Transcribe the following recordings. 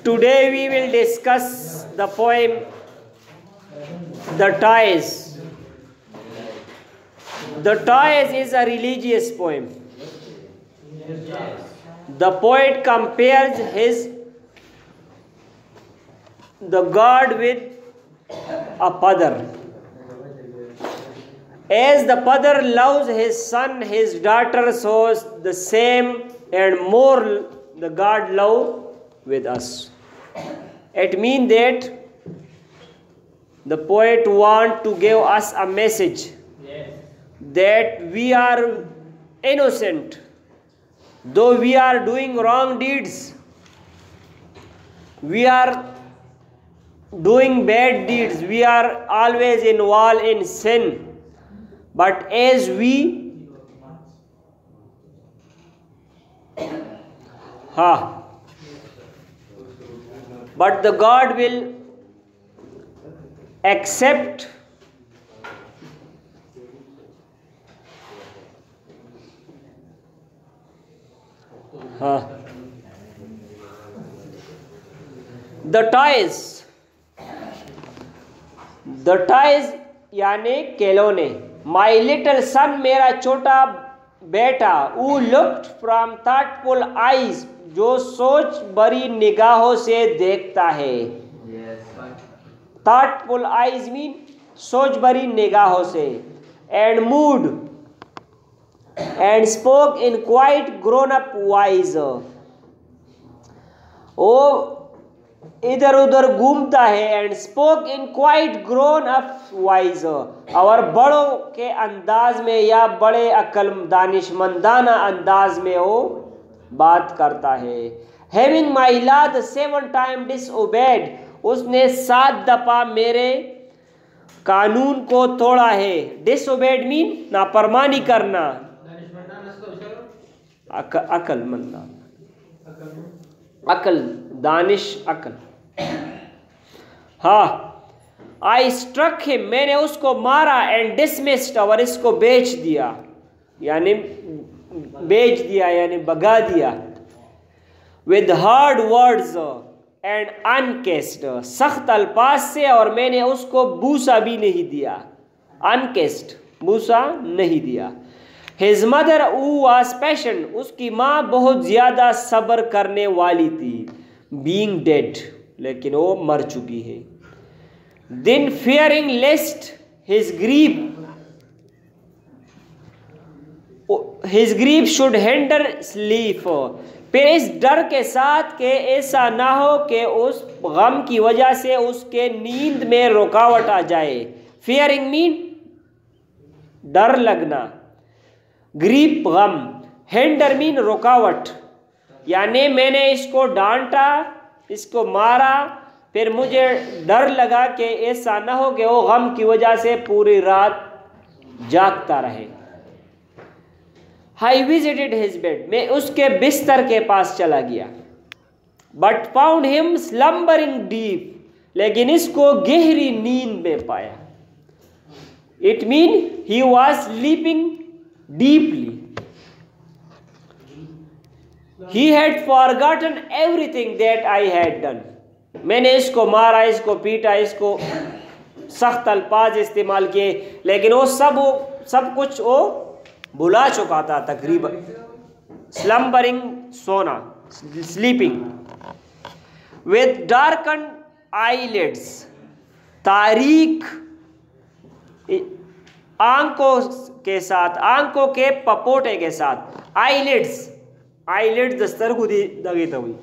Today we will discuss the poem The Toys. The Toys is a religious poem. The poet compares the God with a father. As the father loves his son, his daughter, so the same and more the God love with us. It means that the poet want to give us a message that we are innocent, though we are doing wrong deeds, we are doing bad deeds, we are always involved in sin. But as we but the God will accept the toys यानी खिलौने. My little son, मेरा छोटा बेटा, who looked from thoughtful eyes, जो सोच भरी निगाहों से देखता है. Thoughtful eyes mean सोच भरी निगाहों से. And moved and spoke in quite grown up voice. वो इधर उधर घूमता है. And spoke in quite grown up wise, और बड़ों के अंदाज में या बड़े अकल दानिशमंदाना अंदाज में वो बात करता है. Having my lord 7 times disobeyed, उसने 7 दफा मेरे कानून को तोड़ा है. डिसओबेड मीन नाफरमानी करना. अकलमंदा, अकल, दानिश, अकल. आई स्ट्रक हिम, मैंने उसको मारा. एंड डिसमिस्ड, और इसको बेच दिया यानी भगा दिया. विद हार्ड वर्ड्स एंड अनकेस्ड, सख्त अल्फाज से, और मैंने उसको बूसा भी नहीं दिया. अनकेस्ड, बूसा नहीं दिया. His mother who was patient, उसकी माँ बहुत ज़्यादा सब्र करने वाली थी. बीइंग डेड, लेकिन वो मर चुकी है. Then fearing lest his grief should hinder sleep, फिर इस डर के साथ कि ऐसा ना हो कि उस गम की वजह से उसके नींद में रुकावट आ जाए. फियरिंग मीन डर लगना, ग्रीफ गम, हिंडर मीन रुकावट. यानी मैंने इसको डांटा, इसको मारा, फिर मुझे डर लगा कि ऐसा ना हो कि वो गम की वजह से पूरी रात जागता रहे. आई विजिटेड हिज बेड, मैं उसके बिस्तर के पास चला गया. But found him slumbering deep, लेकिन इसको गहरी नींद में पाया. It mean he was sleeping deeply. He had forgotten everything that I had done. मैंने इसको मारा, इसको पीटा, इसको सख्त अल्फाज इस्तेमाल किए, लेकिन वो सब कुछ वो भुला चुका था तकरीबन. स्लम्बरिंग, सोना, स्लीपिंग. विद डार्कन आईलिड्स, तारीक आंखों के साथ, आंखों के पपोटे के साथ. आईलिड्स दस्तरगुदी दगीता हुई.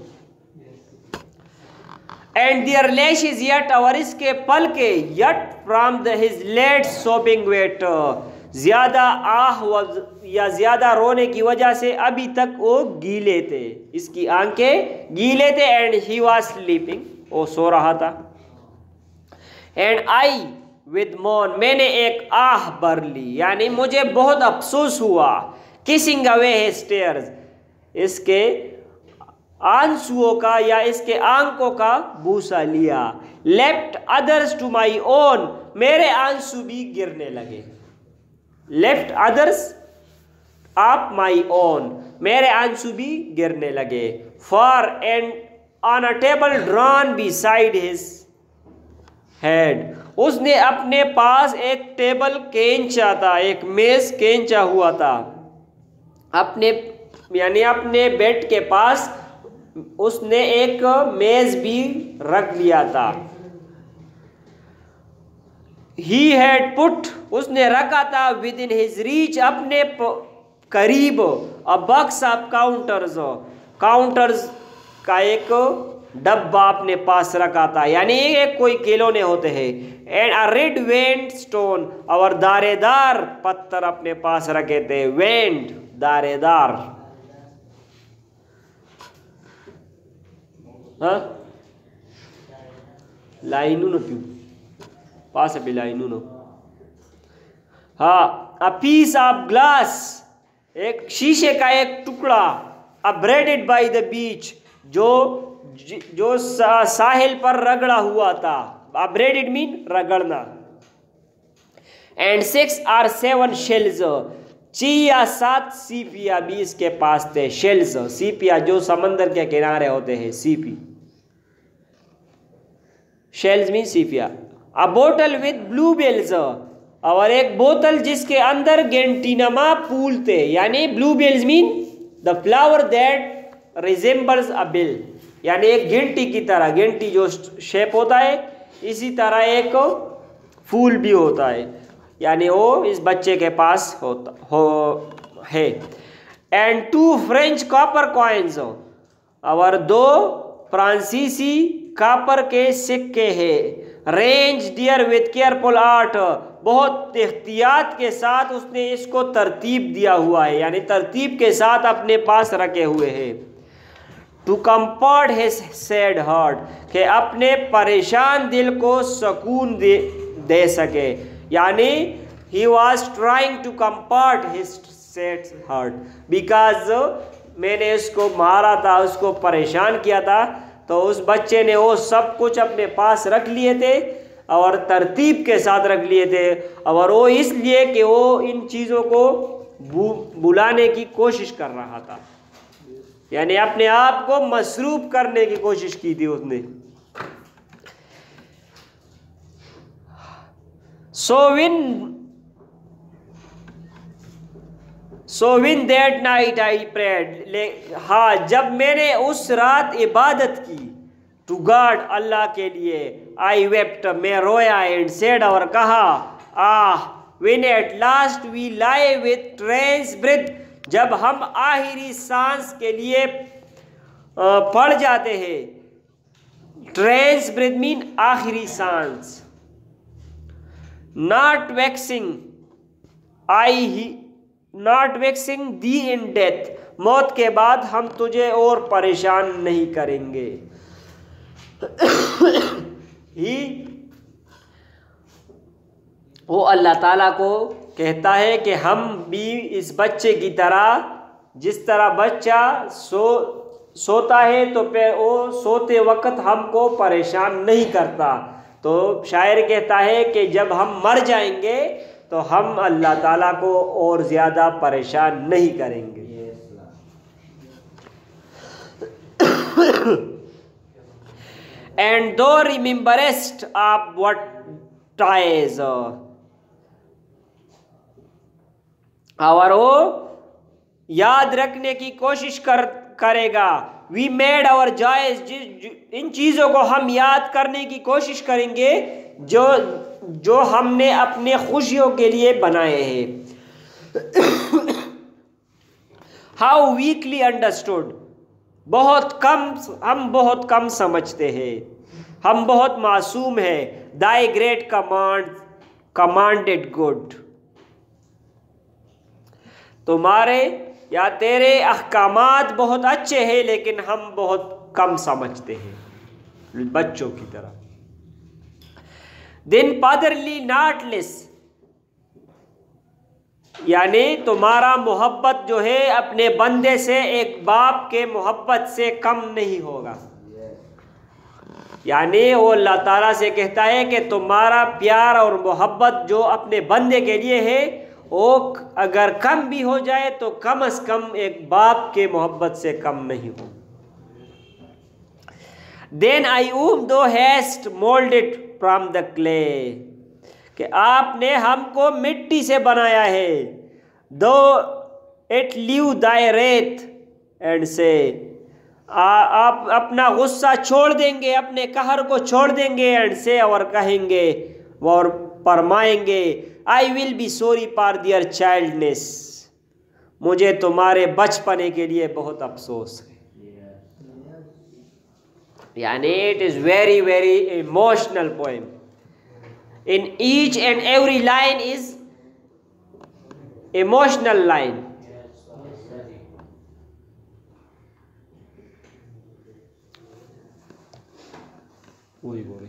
एंड दियर लैशेस येट, और इसके पल के, yet from his late sopping wet, ज्यादा आह या ज्यादा रोने की वजह से अभी तक वो गीले थे, इसकी आंखें गीले थे. एंड ही वाज स्लीपिंग, वो सो रहा था. एंड आई विद मोन, मैंने एक आह भर ली, यानी मुझे बहुत अफसोस हुआ. किसिंग अवे हिज टीयर्स, इसके आंसुओं का या इसके आंखों का बूसा लिया. Left others to my own, मेरे आंसू भी गिरने लगे. Left others of my own, मेरे आंसू भी गिरने लगे। For and on a table drawn beside his head, उसने अपने पास एक टेबल खींचा था, एक मेज खींचा हुआ था अपने यानी अपने बेड के पास उसने एक मेज भी रख लिया था। ही हैड पुट, उसने रखा था विद इन हिज रीच, अपने करीब, अ बॉक्स ऑफ काउंटर्स, काउंटर्स का एक डब्बा अपने पास रखा था, यानी एक कोई खिलौने होते हैं। And a red went stone, और दारेदार पत्थर अपने पास रखे थे। वेंट दारेदार, हाँ लाइनू न क्यों पास है लाइनू न, हाँ अ पीस ऑफ ग्लास, एक शीशे का एक टुकड़ा, अब्रेडेड बाय द बीच, जो साहिल पर रगड़ा हुआ था। अब्रेडेड मीन रगड़ना। एंड 6 or 7 शेल्स, 6 या 7 सीपिया भी इसके पास थे। शेल्स सीपिया जो समंदर के किनारे होते हैं, सीपी, शेल्स मीन सीपिया। अ बोतल विद ब्लू बेल्स, और एक बोतल जिसके अंदर गेंटीनमा फूल थे, यानी blue bells mean the flower that resembles a bell, यानी एक घंटी की तरह, घंटी जो शेप होता है इसी तरह एक फूल भी होता है, यानी वो इस बच्चे के पास है। एंड 2 फ्रेंच कॉपर कॉइन्स, और 2 फ्रांसीसी कॉपर के सिक्के हैं। Ranged there with careful art, बहुत एहतियात के साथ उसने इसको तरतीब दिया हुआ है, यानी तरतीब के साथ अपने पास रखे हुए हैं। To comfort his sad heart, कि अपने परेशान दिल को सुकून दे सके, यानी he was trying to comfort his sad heart, because मैंने उसको मारा था, उसको परेशान किया था, तो उस बच्चे ने वो सब कुछ अपने पास रख लिए थे और तरतीब के साथ रख लिए थे, और वो इसलिए कि वो इन चीज़ों को बुलाने की कोशिश कर रहा था, यानी अपने आप को मसरूफ करने की कोशिश की थी उसने। So when that night I prayed, हाँ जब मैंने उस रात इबादत की, टू गॉड अल्लाह के लिए, आई वेप्ट मैं रोया, एंड सेड और कहा, when at last we lie with trance breath, जब हम आखिरी सांस के लिए पड़ जाते हैं। ट्रेंस ब्रेथ मीन आखिरी सांस। Not waxing the in death, मौत के बाद हम तुझे और परेशान नहीं करेंगे। ही वो अल्लाह ताला को कहता है कि हम भी इस बच्चे की तरह, जिस तरह बच्चा सोता है तो फिर वो सोते वक्त हमको परेशान नहीं करता, तो शायर कहता है कि जब हम मर जाएंगे तो हम अल्लाह ताला को और ज़्यादा परेशान नहीं करेंगे। एंड दो रिमेम्बरेस्ट ऑफ व्हाट टाइज, और वो याद रखने की कोशिश करेगा। वी मेड आवर जॉयज, इन चीज़ों को हम याद करने की कोशिश करेंगे जो हमने अपने खुशियों के लिए बनाए हैं। हाउ वीकली अंडरस्टूड, हम बहुत कम समझते हैं, हम बहुत मासूम हैं। दाई ग्रेट कमांडेड गुड, तुम्हारे या तेरे अहकामात बहुत अच्छे हैं, लेकिन हम बहुत कम समझते हैं बच्चों की तरह। दिन फादरली नॉट लेस, यानी तुम्हारा मोहब्बत जो है अपने बंदे से एक बाप के मोहब्बत से कम नहीं होगा, यानी वो अल्लाह ताला से कहता है कि तुम्हारा प्यार और मोहब्बत जो अपने बंदे के लिए है वो अगर कम भी हो जाए तो कम से कम एक बाप के मोहब्बत से कम नहीं हो। देन आई ऊम दो heist moulded from the clay, कि आपने हमको मिट्टी से बनाया है। दो इट लीव दाय रेत एंड से, आप अपना गुस्सा छोड़ देंगे, अपने कहर को छोड़ देंगे। एंड से, और कहेंगे और फरमाएंगे, I will be sorry for their childness, मुझे तुम्हारे बचपने के लिए बहुत अफसोस है। यानी it is very very emotional poem. In each and every line is emotional line. वही बोल रही